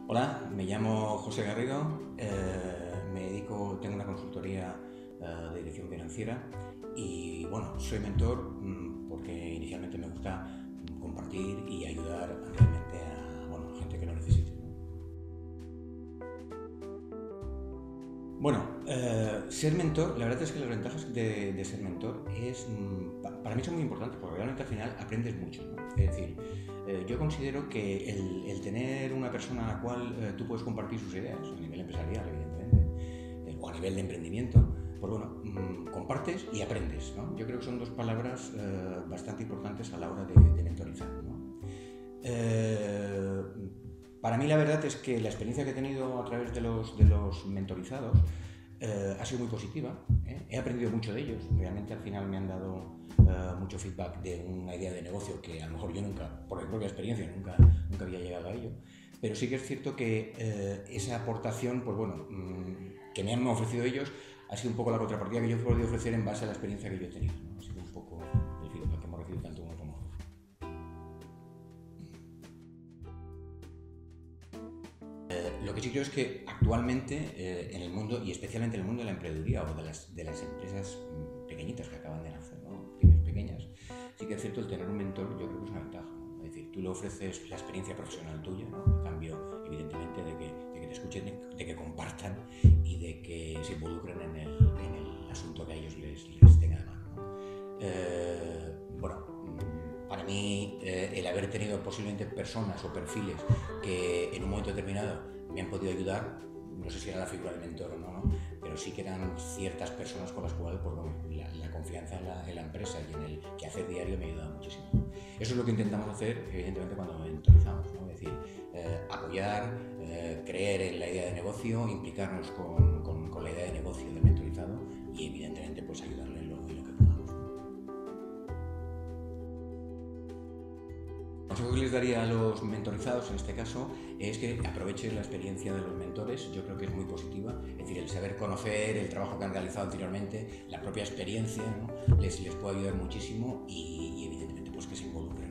Hola, me llamo José Garrido, tengo una consultoría de dirección financiera y bueno, soy mentor porque inicialmente me gusta compartir y ayudar realmente a gente que lo necesite. Bueno, ser mentor, la verdad es que las ventajas de ser mentor para mí son muy importantes porque realmente al final aprendes mucho, ¿no? Es decir, yo considero que el tener una persona a la cual tú puedes compartir sus ideas, a nivel empresarial, evidentemente, o a nivel de emprendimiento, pues bueno, compartes y aprendes, ¿no? Yo creo que son dos palabras bastante importantes a la hora de mentorizar, ¿no? Eh, para mí la verdad es que la experiencia que he tenido a través de los mentorizados ha sido muy positiva. He aprendido mucho de ellos. Realmente al final me han dado mucho feedback de una idea de negocio que a lo mejor yo nunca, por mi propia experiencia, nunca había llegado a ello. Pero sí que es cierto que esa aportación, pues bueno, que me han ofrecido ellos, ha sido un poco la contrapartida que yo he podido ofrecer en base a la experiencia que yo he tenido, ¿no? Ha sido un poco el feedback que hemos recibido tanto uno como otro. Lo que sí creo es que actualmente en el mundo, y especialmente en el mundo de la emprendeduría o de las empresas pequeñitas que acaban de nacer, ¿no? Pymes pequeñas, sí que es cierto el tener un mentor, yo creo que es una ventaja, ¿no? Es decir, tú le ofreces la experiencia profesional tuya, ¿no? A cambio, evidentemente, de que te escuchen, de que compartan y de que se involucren en el asunto que a ellos les tenga de mano, ¿no? Bueno, para mí el haber tenido posiblemente personas o perfiles que en un momento determinado me han podido ayudar, no sé si era la figura del mentor o no, ¿no? Pero sí que eran ciertas personas con las cuales pues, bueno, la confianza en la empresa y en el quehacer diario me ha ayudado muchísimo. Eso es lo que intentamos hacer, evidentemente, cuando mentorizamos, ¿no? Es decir, apoyar, creer en la idea de negocio, implicarnos con la idea de negocio del mentorizado y, evidentemente, pues ayudarle en lo que podamos. El consejo que les daría a los mentorizados en este caso es que aprovechen la experiencia de los mentores. Yo creo que es muy positiva, es decir, el saber conocer el trabajo que han realizado anteriormente, la propia experiencia, ¿no? les puede ayudar muchísimo y evidentemente pues que se involucren